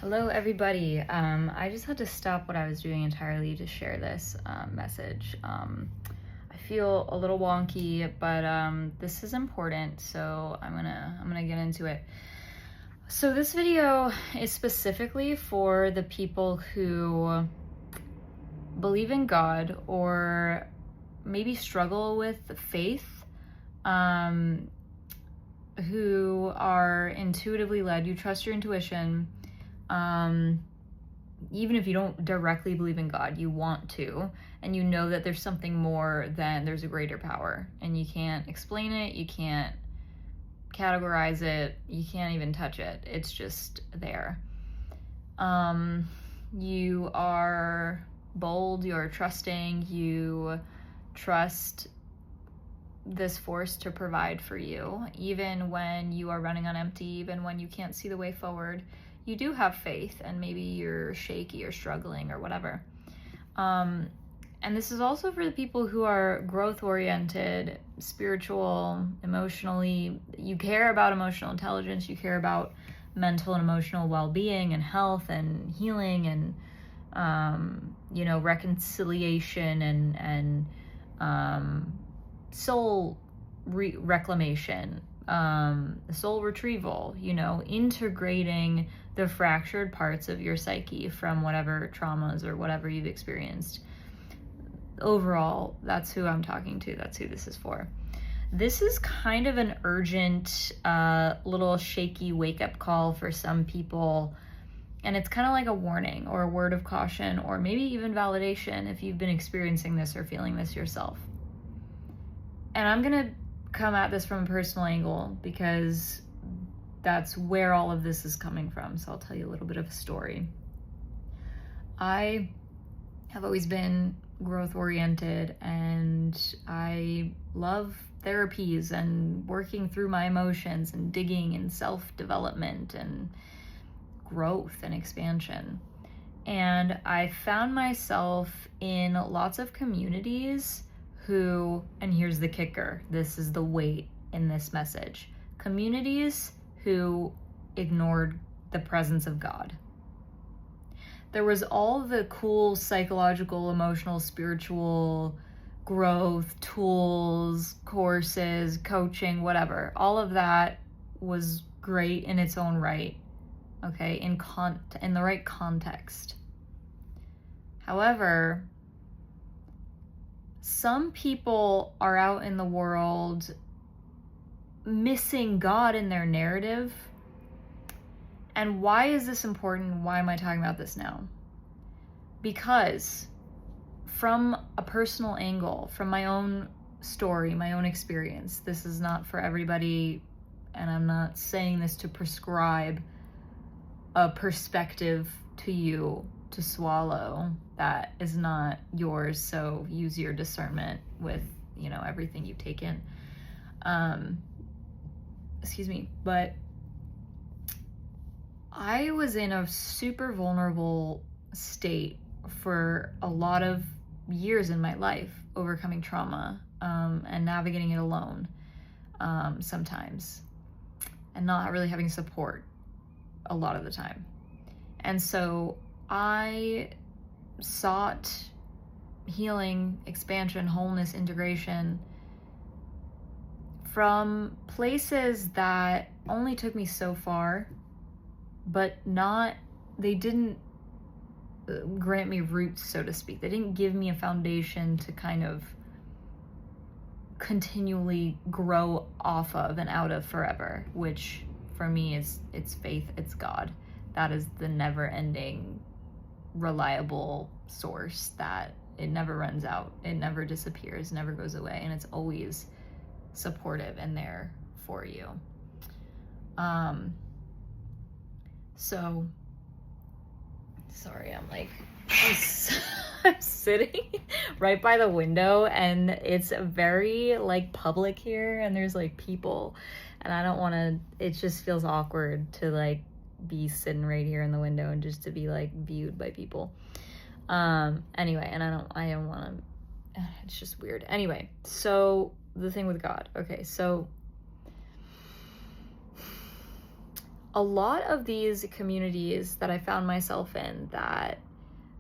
Hello, everybody. I just had to stop what I was doing entirely to share this message. I feel a little wonky, but this is important, so I'm gonna get into it. So this video is specifically for the people who believe in God or maybe struggle with faith, who are intuitively led. You trust your intuition. Even if you don't directly believe in God, you want to, and you know that there's something more than there's a greater power, and you can't explain it, you can't categorize it, you can't even touch it. It's just there. You are bold, you're trusting, you trust this force to provide for you, even when you are running on empty, even when you can't see the way forward. You do have faith, and maybe you're shaky or struggling or whatever. And this is also for the people who are growth-oriented, spiritual, emotionally. You care about emotional intelligence, you care about mental and emotional well-being and health and healing and, reconciliation and soul reclamation, soul retrieval, integrating the fractured parts of your psyche from whatever traumas or whatever you've experienced. Overall, that's who I'm talking to. That's who this is for. This is kind of an urgent, little shaky wake-up call for some people. And it's kind of like a warning or a word of caution, or maybe even validation if you've been experiencing this or feeling this yourself. And I'm going to come at this from a personal angle because that's where all of this is coming from. So I'll tell you a little bit of a story. I have always been growth-oriented, and I love therapies and working through my emotions and digging and self-development and growth and expansion. And I found myself in lots of communities who, and here's the kicker, this is the weight in this message, communities who ignored the presence of God. There was all the cool psychological, emotional, spiritual growth tools, courses, coaching, whatever. All of that was great in its own right, okay, in the right context. However, some people are out in the world missing God in their narrative. And why is this important? Why am I talking about this now? Because from a personal angle, from my own story, my own experience, this is not for everybody, and I'm not saying this to prescribe a perspective to you to swallow that is not yours, so use your discernment with everything you take in. But I was in a super vulnerable state for a lot of years in my life, overcoming trauma, and navigating it alone, sometimes, and not really having support a lot of the time. And so I sought healing, expansion, wholeness, integration from places that only took me so far, but they didn't grant me roots, so to speak. They didn't give me a foundation to kind of continually grow off of and out of forever, which for me it's faith, it's God. That is the never-ending, reliable source that it never runs out, it never disappears, never goes away, and it's always supportive and there for you. So sorry, I'm sitting right by the window, and it's very public here, and there's people, and I don't want to, it just feels awkward to be sitting right here in the window and just to be viewed by people. Anyway, and I don't want to, it's just weird. Anyway, so the thing with God. Okay, so a lot of these communities that I found myself in that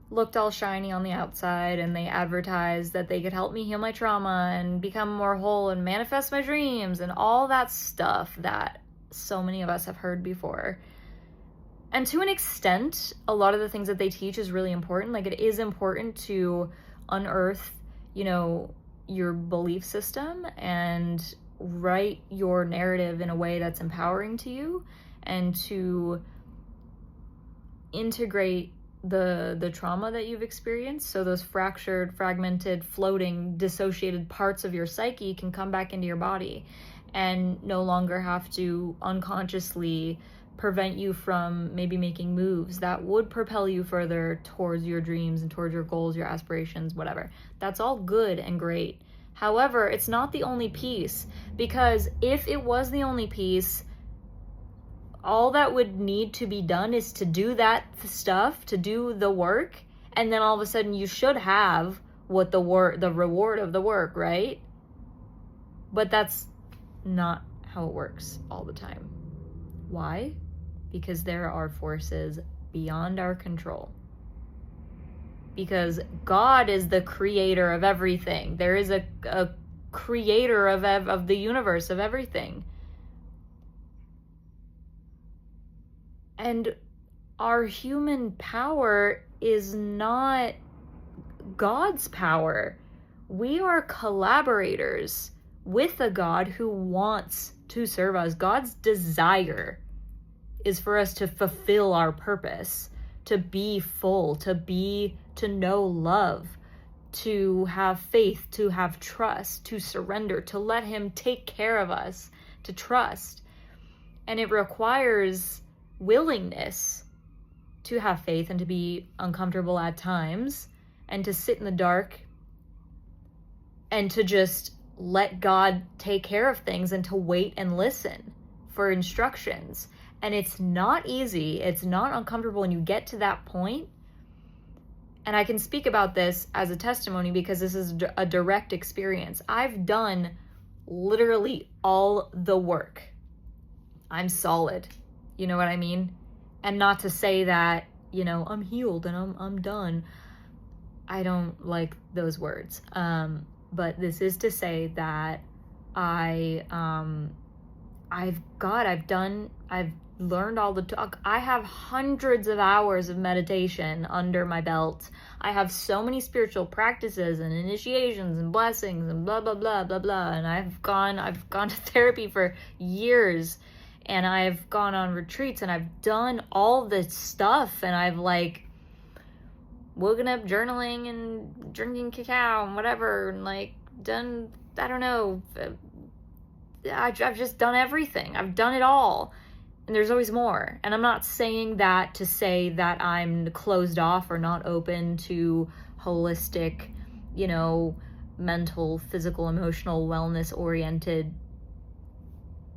looked all shiny on the outside, and they advertised that they could help me heal my trauma and become more whole and manifest my dreams and all that stuff that so many of us have heard before. And to an extent, a lot of the things that they teach is really important. Like, it is important to unearth, you know, your belief system and write your narrative in a way that's empowering to you, and to integrate the trauma that you've experienced, so those fractured, fragmented, floating, dissociated parts of your psyche can come back into your body and no longer have to unconsciously prevent you from maybe making moves that would propel you further towards your dreams and towards your goals, your aspirations, whatever. That's all good and great. However, it's not the only piece, because if it was the only piece, all that would need to be done is to do that stuff, to do the work, and then all of a sudden you should have what the reward of the work, right? But that's not how it works all the time. Why? Because there are forces beyond our control. Because God is the creator of everything. There is a creator of the universe, of everything. And our human power is not God's power. We are collaborators with a God who wants to serve us. God's desire is for us to fulfill our purpose, to be full, to know love, to have faith, to have trust, to surrender, to let him take care of us, to trust. And it requires willingness to have faith and to be uncomfortable at times, and to sit in the dark and to just let God take care of things, and to wait and listen for instructions. And it's not easy. It's not uncomfortable when you get to that point. And I can speak about this as a testimony because this is a direct experience. I've done literally all the work. I'm solid. You know what I mean? And not to say that, you know, I'm healed and I'm done. I don't like those words. But this is to say that I've learned all the talk. I have hundreds of hours of meditation under my belt. I have so many spiritual practices and initiations and blessings and blah, blah, blah, blah, blah. And I've gone to therapy for years, and I've gone on retreats, and I've done all this stuff, and I've like woken up journaling and drinking cacao and whatever, and like done, I don't know, I've just done everything. I've done it all. And there's always more. And I'm not saying that to say that I'm closed off or not open to holistic, you know, mental, physical, emotional, wellness-oriented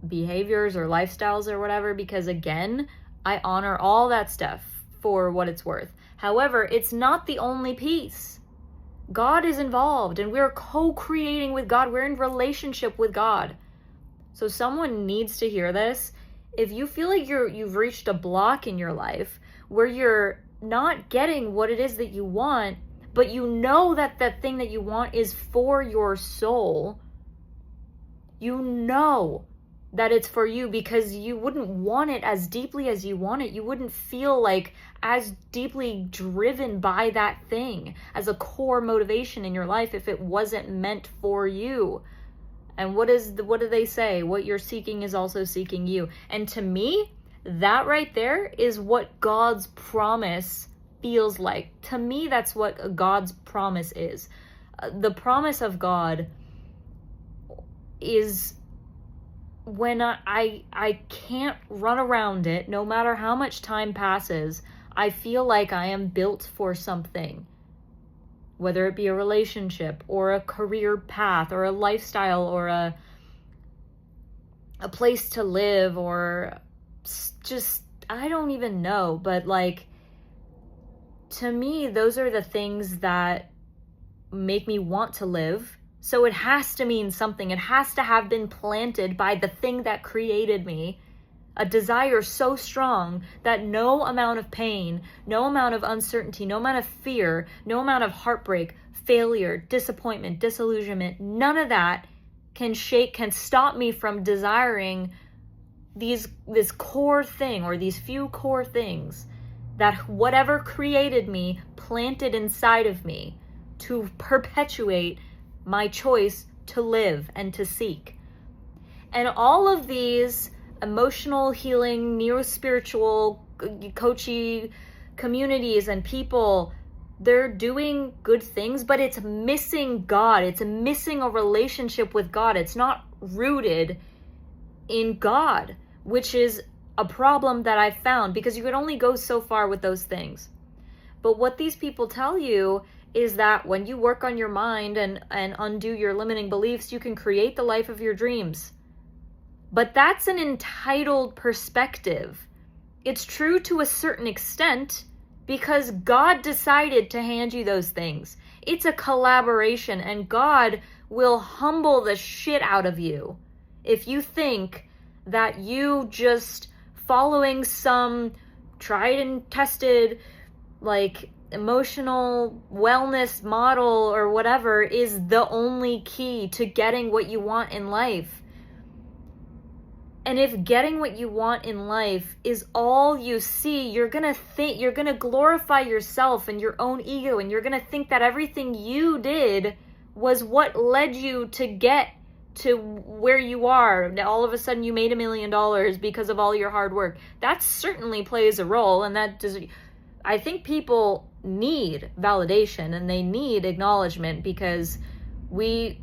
behaviors or lifestyles or whatever, because again, I honor all that stuff for what it's worth. However, it's not the only piece. God is involved, and we're co-creating with God. We're in relationship with God. So someone needs to hear this. If you feel like you've reached a block in your life where you're not getting what it is that you want, but you know that that thing that you want is for your soul, you know that it's for you, because you wouldn't want it as deeply as you want it. You wouldn't feel like as deeply driven by that thing as a core motivation in your life if it wasn't meant for you. And what do they say? What you're seeking is also seeking you. And to me, that right there is what God's promise feels like. To me, that's what God's promise is. The promise of God is when I can't run around it, no matter how much time passes, I feel like I am built for something. Whether it be a relationship or a career path or a lifestyle or a place to live, or just, I don't even know. But like, to me, those are the things that make me want to live. So it has to mean something. It has to have been planted by the thing that created me. a desire so strong that no amount of pain, no amount of uncertainty, no amount of fear, no amount of heartbreak, failure, disappointment, disillusionment, none of that can stop me from desiring this core thing, or these few core things that whatever created me planted inside of me to perpetuate my choice to live and to seek. And all of these emotional healing, neo-spiritual, coachy communities and people, they're doing good things, but it's missing God. It's missing a relationship with God. It's not rooted in God, which is a problem that I've found, because you could only go so far with those things. But what these people tell you is that when you work on your mind and undo your limiting beliefs, you can create the life of your dreams. But that's an entitled perspective. It's true to a certain extent because God decided to hand you those things. It's a collaboration, and God will humble the shit out of you if you think that you just following some tried and tested, like, emotional wellness model or whatever is the only key to getting what you want in life. And if getting what you want in life is all you see, you're going to glorify yourself and your own ego, and you're going to think that everything you did was what led you to get to where you are. Now, all of a sudden you made $1 million because of all your hard work. That certainly plays a role, and I think people need validation and they need acknowledgement, because we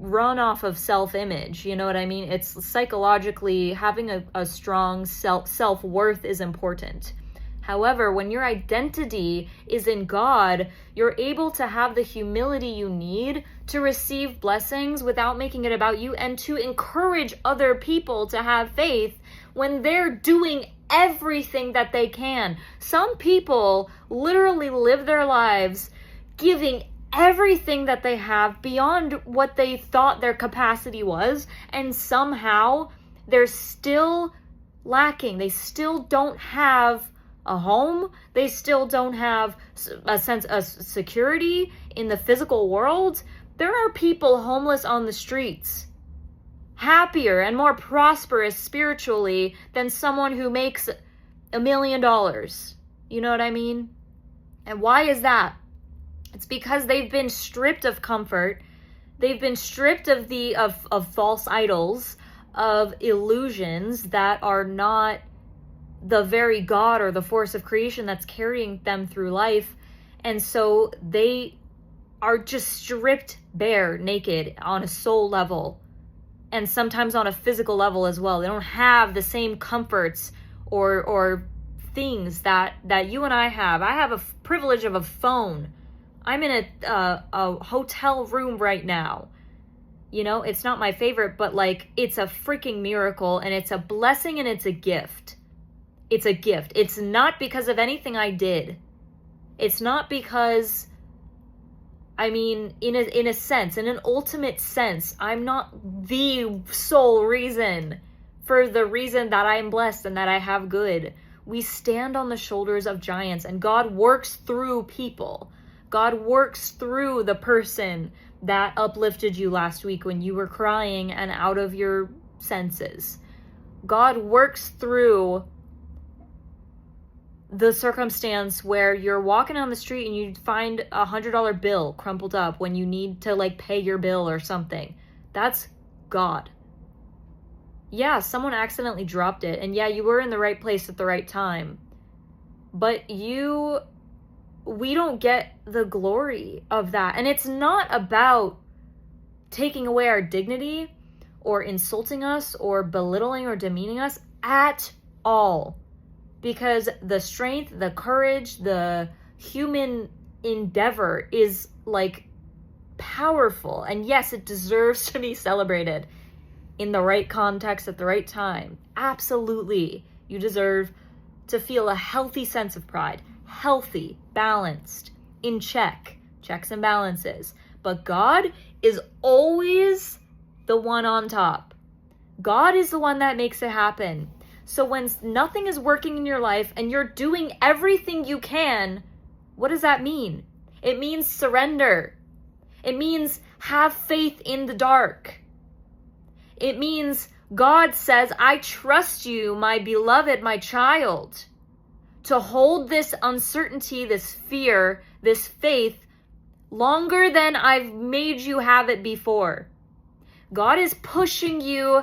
run off of self-image, you know what I mean? It's psychologically, having a strong self-worth is important. However, when your identity is in God, you're able to have the humility you need to receive blessings without making it about you, and to encourage other people to have faith when they're doing everything that they can. Some people literally live their lives giving everything that they have beyond what they thought their capacity was, and somehow they're still lacking. They still don't have a home. They still don't have a sense of security in the physical world. There are people homeless on the streets, happier and more prosperous spiritually than someone who makes $1 million. You know what I mean? And why is that? It's because they've been stripped of comfort. They've been stripped of false idols, of illusions that are not the very God or the force of creation that's carrying them through life. And so they are just stripped bare, naked, on a soul level, and sometimes on a physical level as well. They don't have the same comforts or things that you and I have. I have a privilege of a phone. I'm in a hotel room right now. You know, it's not my favorite, but like, it's a freaking miracle, and it's a blessing, and it's a gift. It's a gift. It's not because of anything I did. It's not because, I mean, in a sense, in an ultimate sense, I'm not the sole reason for the reason that I'm blessed and that I have good. We stand on the shoulders of giants, and God works through people. God works through the person that uplifted you last week when you were crying and out of your senses. God works through the circumstance where you're walking on the street and you find a $100 bill crumpled up when you need to like pay your bill or something. That's God. Yeah, someone accidentally dropped it, and yeah, you were in the right place at the right time. But we don't get the glory of that. And it's not about taking away our dignity or insulting us or belittling or demeaning us at all. Because the strength, the courage, the human endeavor is like powerful. And yes, it deserves to be celebrated in the right context at the right time. Absolutely. You deserve to feel a healthy sense of pride. Healthy, balanced, in check, checks and balances. But God is always the one on top. God is the one that makes it happen. So when nothing is working in your life and you're doing everything you can, what does that mean? It means surrender. It means have faith in the dark. It means God says, I trust you, my beloved, my child, to hold this uncertainty, this fear, this faith longer than I've made you have it before. God is pushing you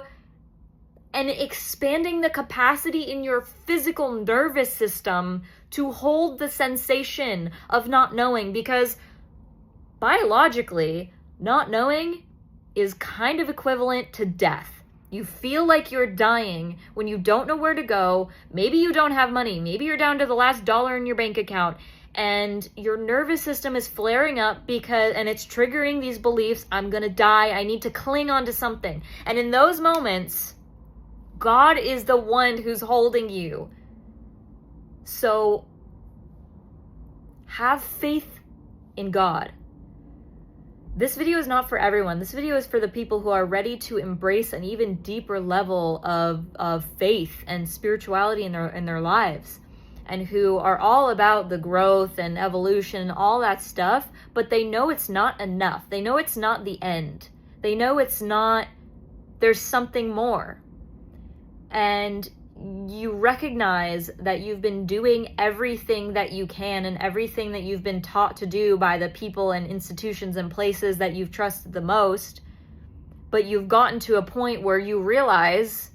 and expanding the capacity in your physical nervous system to hold the sensation of not knowing, because biologically, not knowing is kind of equivalent to death. You feel like you're dying when you don't know where to go. Maybe you don't have money. Maybe you're down to the last dollar in your bank account, and your nervous system is flaring up and it's triggering these beliefs. I'm going to die. I need to cling on to something. And in those moments, God is the one who's holding you. So have faith in God. This video is not for everyone. This video is for the people who are ready to embrace an even deeper level of faith and spirituality in their lives, and who are all about the growth and evolution and all that stuff, but they know it's not enough. They know it's not the end. They know there's something more. And you recognize that you've been doing everything that you can and everything that you've been taught to do by the people and institutions and places that you've trusted the most, but you've gotten to a point where you realize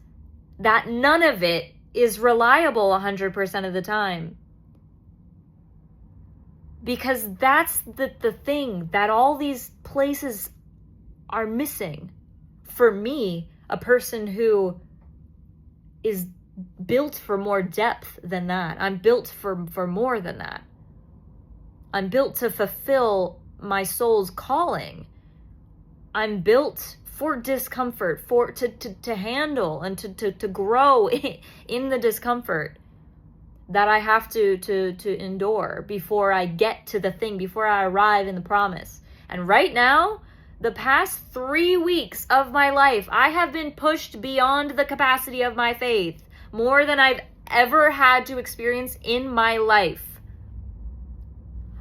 that none of it is reliable 100% of the time. Because that's the thing that all these places are missing. For me, a person who is built for more depth than that. I'm built for more than that. I'm built to fulfill my soul's calling. I'm built for discomfort, to handle and to grow in the discomfort that I have to endure before I get to the thing, before I arrive in the promise. And right now, the past 3 weeks of my life, I have been pushed beyond the capacity of my faith, more than I've ever had to experience in my life.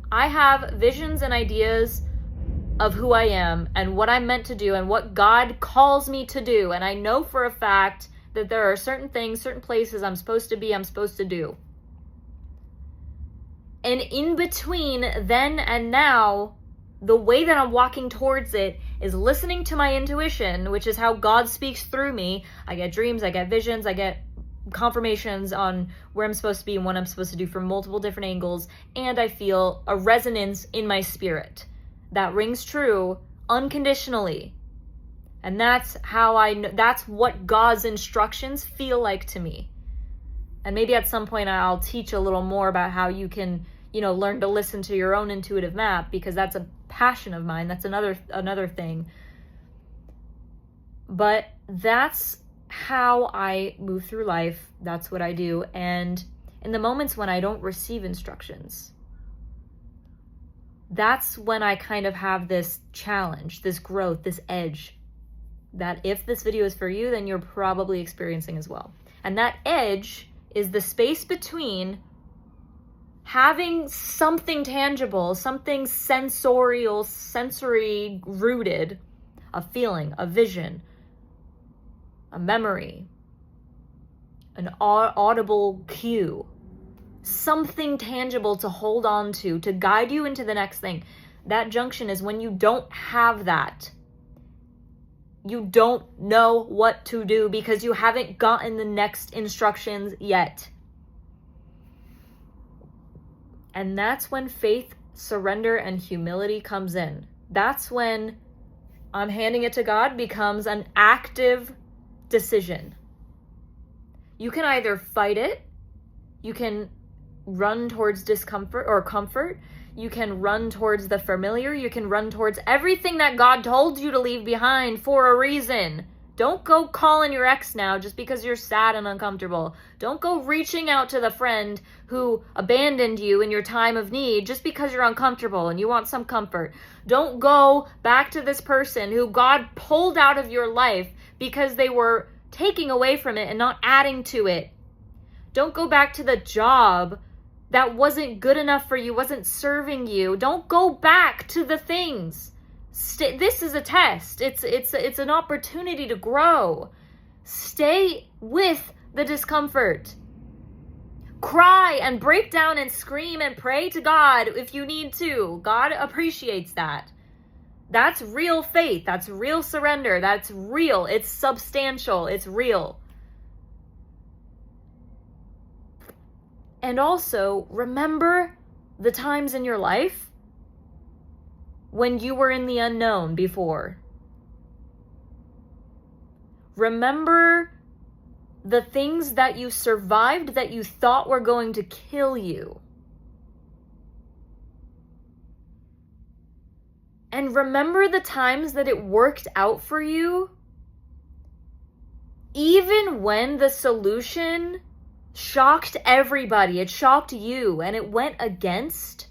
I have visions and ideas of who I am and what I'm meant to do and what God calls me to do. And I know for a fact that there are certain things, certain places I'm supposed to be, I'm supposed to do. And in between then and now, the way that I'm walking towards it is listening to my intuition, which is how God speaks through me. I get dreams, I get visions, I get confirmations on where I'm supposed to be and what I'm supposed to do from multiple different angles, and I feel a resonance in my spirit that rings true unconditionally. And that's how I know, that's what God's instructions feel like to me. And maybe at some point I'll teach a little more about how you can, learn to listen to your own intuitive map, because that's a passion of mine. That's another thing. But that's how I move through life. That's what I do. And in the moments when I don't receive instructions, that's when I kind of have this challenge, this growth, this edge, that if this video is for you, then you're probably experiencing as well. And that edge is the space between having something tangible, something sensory rooted, a feeling, a vision, a memory, an audible cue, something tangible to hold on to guide you into the next thing. That junction is when you don't have that. You don't know what to do because you haven't gotten the next instructions yet. And that's when faith, surrender, and humility comes in. That's when I'm handing it to God becomes an active decision. You can either fight it, you can run towards discomfort or comfort, you can run towards the familiar, you can run towards everything that God told you to leave behind for a reason. Don't go calling your ex now just because you're sad and uncomfortable. Don't go reaching out to the friend who abandoned you in your time of need just because you're uncomfortable and you want some comfort. Don't go back to this person who God pulled out of your life because they were taking away from it and not adding to it Don't go back to the job that wasn't good enough for you, wasn't serving you. Don't go back to the things. This is a test. It's an opportunity to grow. Stay with the discomfort. Cry and break down and scream and pray to God if you need to. God appreciates that. That's real faith. That's real surrender. That's real. It's substantial. It's real. And also, remember the times in your life when you were in the unknown before. Remember the things that you survived that you thought were going to kill you. And remember the times that it worked out for you, even when the solution shocked everybody. It shocked you, and it went against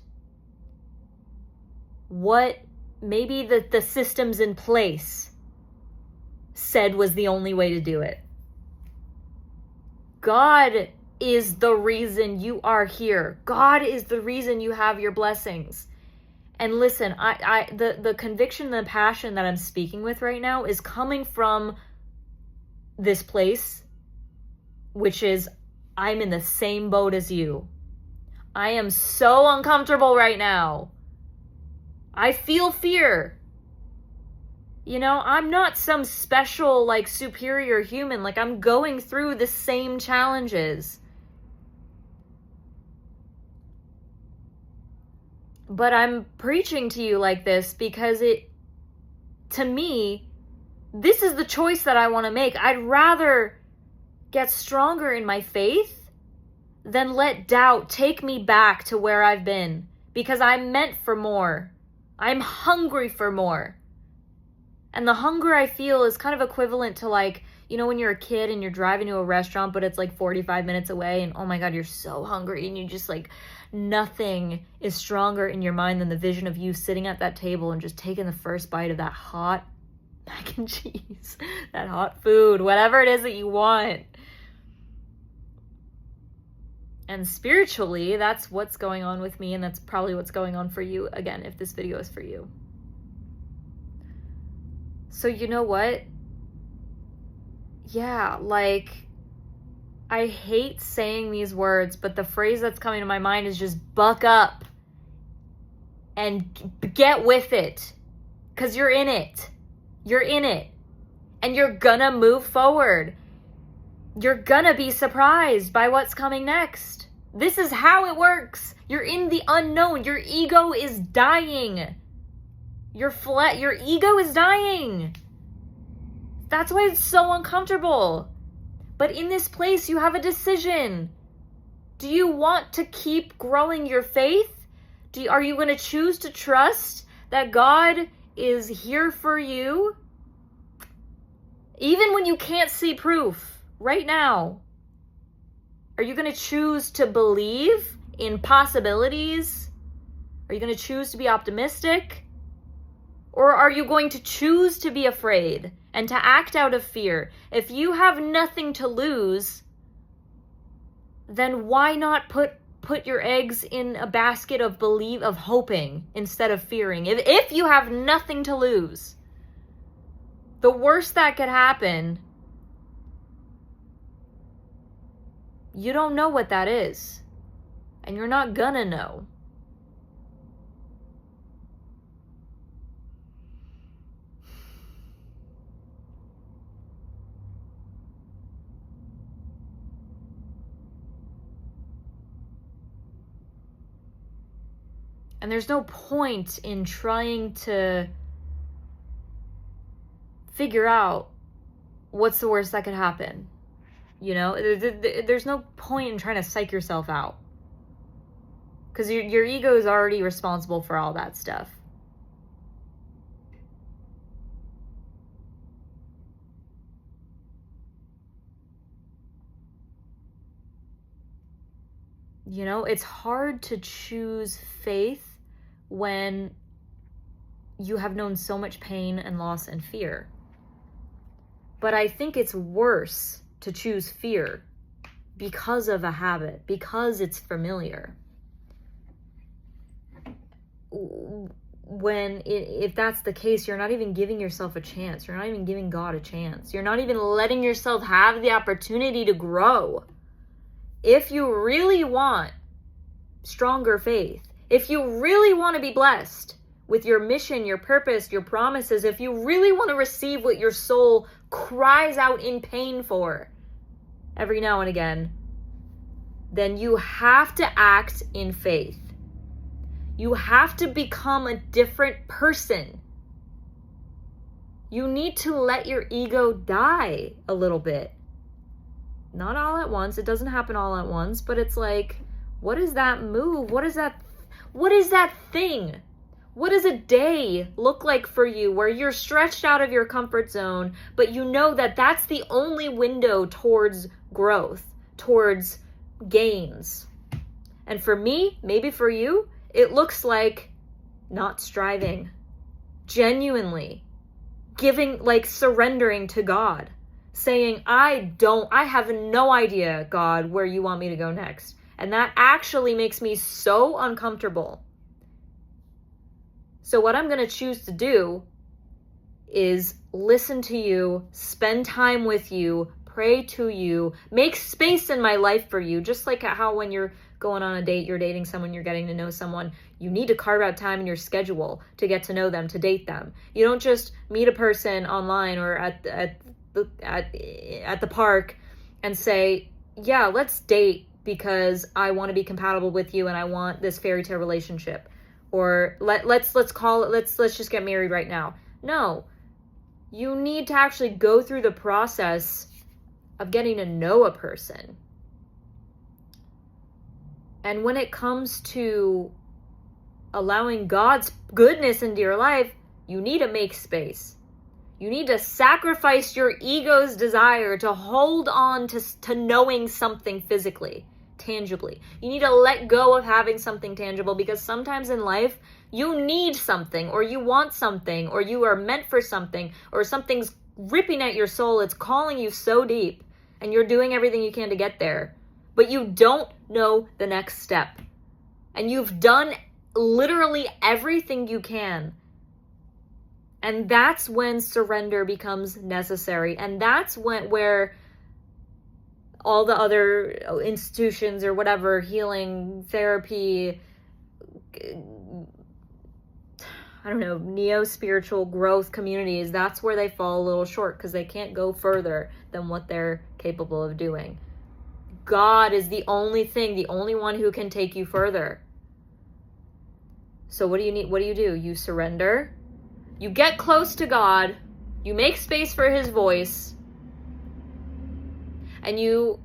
what maybe the systems in place said was the only way to do it. God is the reason you are here. God is the reason you have your blessings. And listen, the conviction and the passion that I'm speaking with right now is coming from this place, which is I'm in the same boat as you. I am so uncomfortable right now. I feel fear. You know, I'm not some special, like, superior human. Like, I'm going through the same challenges. But I'm preaching to you like this because to me, this is the choice that I want to make. I'd rather get stronger in my faith than let doubt take me back to where I've been, because I'm meant for more. I'm hungry for more. And the hunger I feel is kind of equivalent to, like, you know, when you're a kid and you're driving to a restaurant, but it's like 45 minutes away, and oh my God, you're so hungry, and you just, like, nothing is stronger in your mind than the vision of you sitting at that table and just taking the first bite of that hot mac and cheese, that hot food, whatever it is that you want. And spiritually, that's what's going on with me, and that's probably what's going on for you, again, if this video is for you. So you know what? Yeah, like, I hate saying these words, but the phrase that's coming to my mind is just buck up and get with it, because you're in it. You're in it. And you're gonna move forward. You're gonna be surprised by what's coming next. This is how it works. You're in the unknown. Your ego is dying. Your ego is dying. That's why it's so uncomfortable. But in this place, you have a decision. Do you want to keep growing your faith? Are you going to choose to trust that God is here for you? Even when you can't see proof, right now. Are you going to choose to believe in possibilities? Are you going to choose to be optimistic? Or are you going to choose to be afraid and to act out of fear? If you have nothing to lose, then why not put your eggs in a basket of hoping instead of fearing? If you have nothing to lose, the worst that could happen, you don't know what that is. And you're not gonna know. And there's no point in trying to figure out what's the worst that could happen. You know, there's no point in trying to psych yourself out. Because your ego is already responsible for all that stuff. You know, it's hard to choose faith when you have known so much pain and loss and fear. But I think it's worse to choose fear because of a habit, because it's familiar. If that's the case, you're not even giving yourself a chance. You're not even giving God a chance. You're not even letting yourself have the opportunity to grow. If you really want stronger faith, if you really want to be blessed with your mission, your purpose, your promises, if you really want to receive what your soul cries out in pain for every now and again, then you have to act in faith. You have to become a different person. You need to let your ego die a little bit. Not all at once. It doesn't happen all at once, but it's like, what is that move? What is that thing? What does a day look like for you where you're stretched out of your comfort zone, but you know that that's the only window towards growth, towards gains? And for me, maybe for you, it looks like not striving, genuinely giving, like surrendering to God, saying, I have no idea, God, where you want me to go next. And that actually makes me so uncomfortable. So what I'm going to choose to do is listen to you, spend time with you, pray to you, make space in my life for you, just like how when you're going on a date, you're dating someone, you're getting to know someone, you need to carve out time in your schedule to get to know them, to date them. You don't just meet a person online or at the park and say, yeah, let's date because I want to be compatible with you and I want this fairy tale relationship. Or let's just get married right now. No, you need to actually go through the process of getting to know a person. And when it comes to allowing God's goodness into your life, you need to make space. You need to sacrifice your ego's desire to hold on to knowing something physically, tangibly. You need to let go of having something tangible, because sometimes in life you need something, or you want something, or you are meant for something, or something's ripping at your soul. It's calling you so deep and you're doing everything you can to get there, but you don't know the next step. And you've done literally everything you can. And that's when surrender becomes necessary. And that's where all the other institutions or whatever, healing, therapy, I don't know, neo-spiritual growth communities, that's where they fall a little short, because they can't go further than what they're capable of doing. God is the only thing, the only one who can take you further. So what do you need? What do? You surrender. You get close to God. You make space for his voice. And you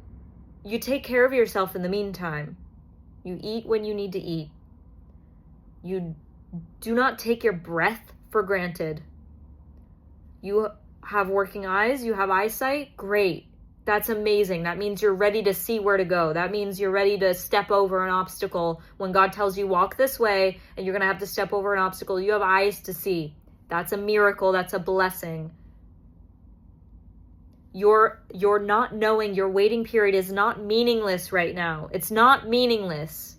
take care of yourself in the meantime. You eat when you need to eat. You do not take your breath for granted. You have working eyes. You have eyesight. Great. That's amazing. That means you're ready to see where to go. That means you're ready to step over an obstacle. When God tells you walk this way and you're going to have to step over an obstacle, you have eyes to see. That's a miracle. That's a blessing. Your not knowing, your waiting period is not meaningless right now. It's not meaningless.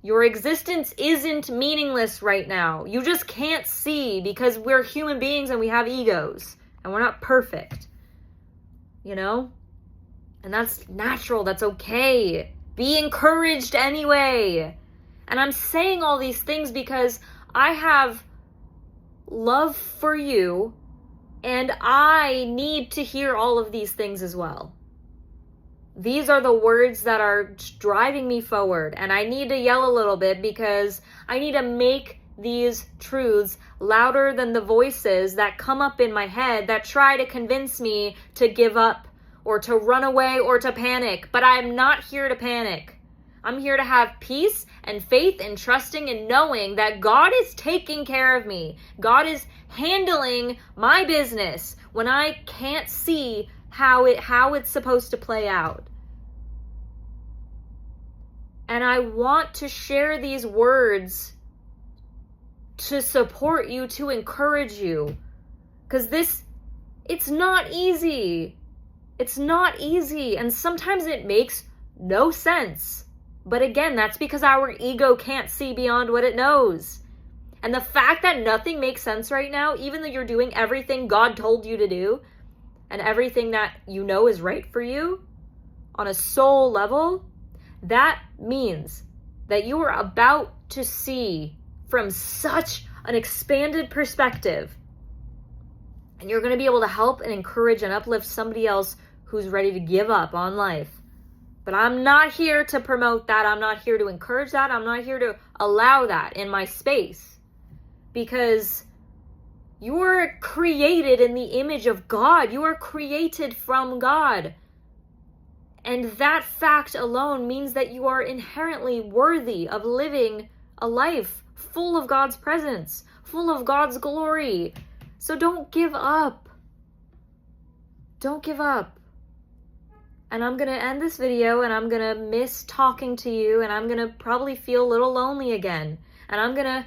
Your existence isn't meaningless right now. You just can't see, because we're human beings and we have egos and we're not perfect. You know? And that's natural. That's okay. Be encouraged anyway. And I'm saying all these things because I have love for you, and I need to hear all of these things as well. These are the words that are driving me forward, and I need to yell a little bit because I need to make these truths louder than the voices that come up in my head that try to convince me to give up or to run away or to panic. But I'm not here to panic. I'm here to have peace and faith and trusting and knowing that God is taking care of me. God is handling my business when I can't see how it's supposed to play out. And I want to share these words to support you, to encourage you. Because it's not easy. It's not easy, and sometimes it makes no sense. But again, that's because our ego can't see beyond what it knows. And the fact that nothing makes sense right now, even though you're doing everything God told you to do, and everything that you know is right for you on a soul level, that means that you are about to see from such an expanded perspective. And you're going to be able to help and encourage and uplift somebody else who's ready to give up on life. But I'm not here to promote that. I'm not here to encourage that. I'm not here to allow that in my space. Because you're created in the image of God. You are created from God. And that fact alone means that you are inherently worthy of living a life full of God's presence, full of God's glory. So don't give up. Don't give up. And I'm going to end this video, and I'm going to miss talking to you, and I'm going to probably feel a little lonely again. And I'm going to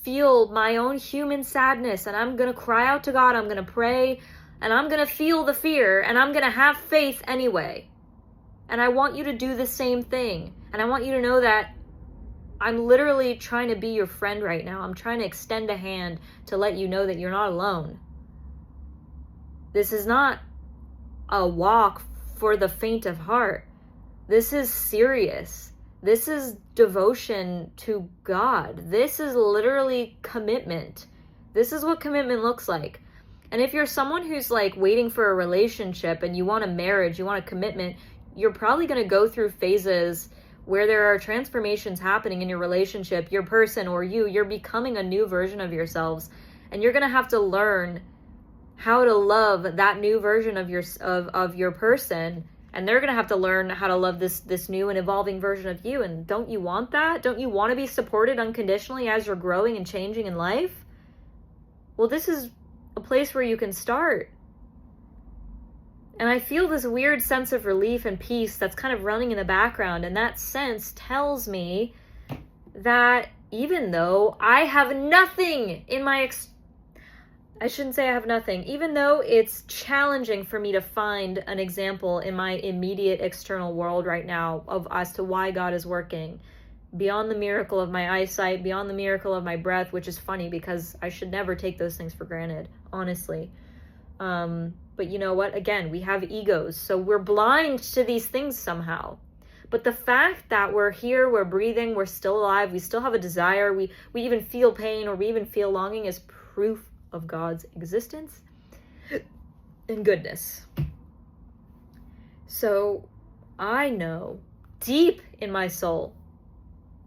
feel my own human sadness, and I'm going to cry out to God. I'm going to pray, and I'm going to feel the fear, and I'm going to have faith anyway. And I want you to do the same thing. And I want you to know that I'm literally trying to be your friend right now. I'm trying to extend a hand to let you know that you're not alone. This is not a walk for the faint of heart. This is serious. This is devotion to God. This is literally commitment. This is what commitment looks like. And if you're someone who's like waiting for a relationship and you want a marriage, you want a commitment, you're probably going to go through phases where there are transformations happening in your relationship, your person or you're becoming a new version of yourselves, and you're going to have to learn how to love that new version of your person, and they're going to have to learn how to love this new and evolving version of you. And don't you want that? Don't you want to be supported unconditionally as you're growing and changing in life? Well, this is a place where you can start. And I feel this weird sense of relief and peace that's kind of running in the background. And that sense tells me that even though I have nothing in my I shouldn't say I have nothing. Even though it's challenging for me to find an example in my immediate external world right now as to why God is working, beyond the miracle of my eyesight, beyond the miracle of my breath, which is funny because I should never take those things for granted, honestly. But you know what? Again, we have egos, so we're blind to these things somehow. But the fact that we're here, we're breathing, we're still alive, we still have a desire, we even feel pain or we even feel longing is proof of God's existence and goodness. So I know deep in my soul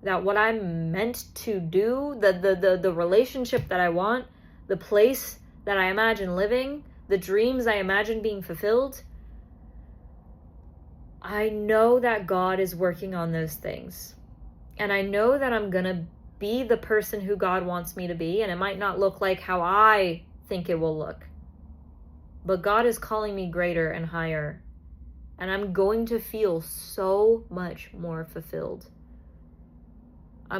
that what I'm meant to do, the relationship that I want, the place that I imagine living, the dreams I imagine being fulfilled, I know that God is working on those things. And I know that I'm going to be the person who God wants me to be, and it might not look like how I think it will look. But God is calling me greater and higher, and I'm going to feel so much more fulfilled. I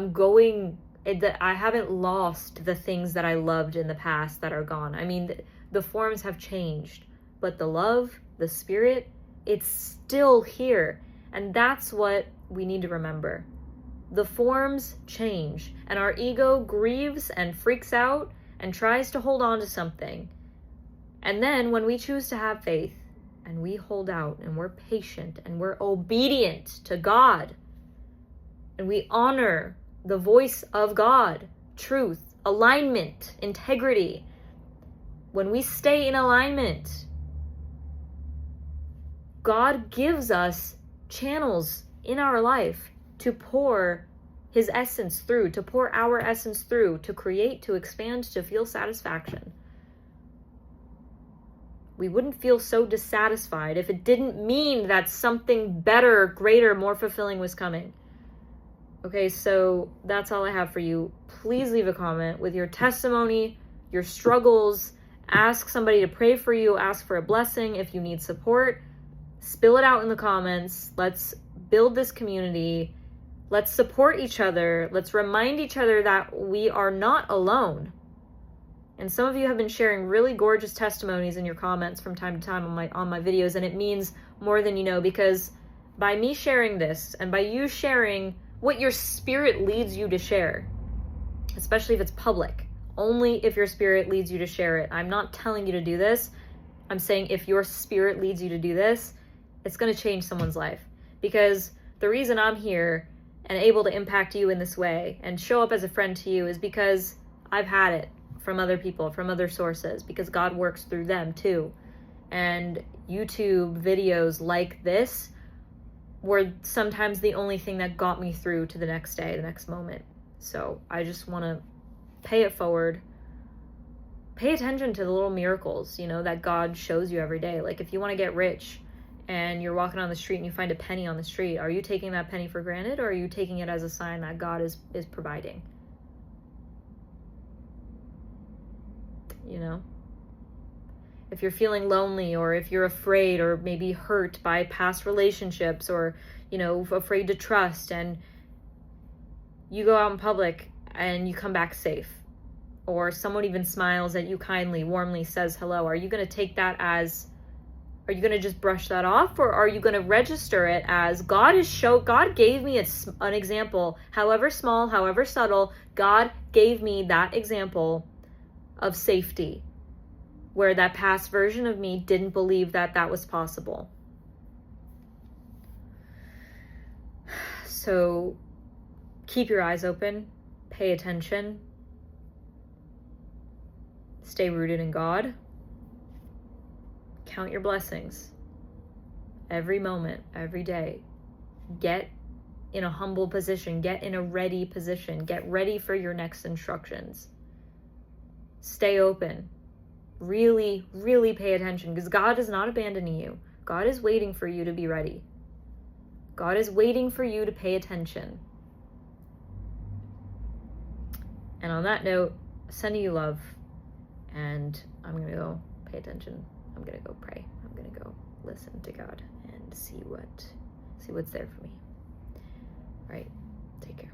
haven't lost the things that I loved in the past that are gone. I mean, the forms have changed, but the love, the spirit, it's still here. And that's what we need to remember. The forms change, and our ego grieves and freaks out and tries to hold on to something. And then when we choose to have faith, and we hold out, and we're patient, and we're obedient to God, and we honor the voice of God, truth, alignment, integrity, when we stay in alignment, God gives us channels in our life to pour his essence through, to pour our essence through, to create, to expand, to feel satisfaction. We wouldn't feel so dissatisfied if it didn't mean that something better, greater, more fulfilling was coming. Okay, so that's all I have for you. Please leave a comment with your testimony, your struggles. Ask somebody to pray for you. Ask for a blessing if you need support. Spill it out in the comments. Let's build this community. Let's support each other. Let's remind each other that we are not alone. And some of you have been sharing really gorgeous testimonies in your comments from time to time on my videos, and it means more than you know, because by me sharing this and by you sharing what your spirit leads you to share, especially if it's public, only if your spirit leads you to share it. I'm not telling you to do this. I'm saying if your spirit leads you to do this, it's going to change someone's life. Because the reason I'm here and able to impact you in this way and show up as a friend to you is because I've had it from other people, from other sources, because God works through them too. And YouTube videos like this were sometimes the only thing that got me through to the next day, the next moment. So I just want to pay it forward. Pay attention to the little miracles, you know, that God shows you every day. Like if you want to get rich and you're walking on the street and you find a penny on the street, are you taking that penny for granted, or are you taking it as a sign that God is providing? You know? If you're feeling lonely, or if you're afraid or maybe hurt by past relationships, or, you know, afraid to trust, and you go out in public and you come back safe, or someone even smiles at you kindly, warmly, says hello, are you going to take that as, are you going to just brush that off, or are you going to register it as God gave me an example, however small, however subtle, God gave me that example of safety, where that past version of me didn't believe that that was possible. So keep your eyes open, pay attention, stay rooted in God, count your blessings every moment, every day. Get in a humble position, get in a ready position, get ready for your next instructions. Stay open. Really, really pay attention, because God is not abandoning you. God is waiting for you to be ready. God is waiting for you to pay attention. And on that note, sending you love, and I'm going to go pay attention. I'm going to go pray. I'm going to go listen to God and see what's there for me. All right. Take care.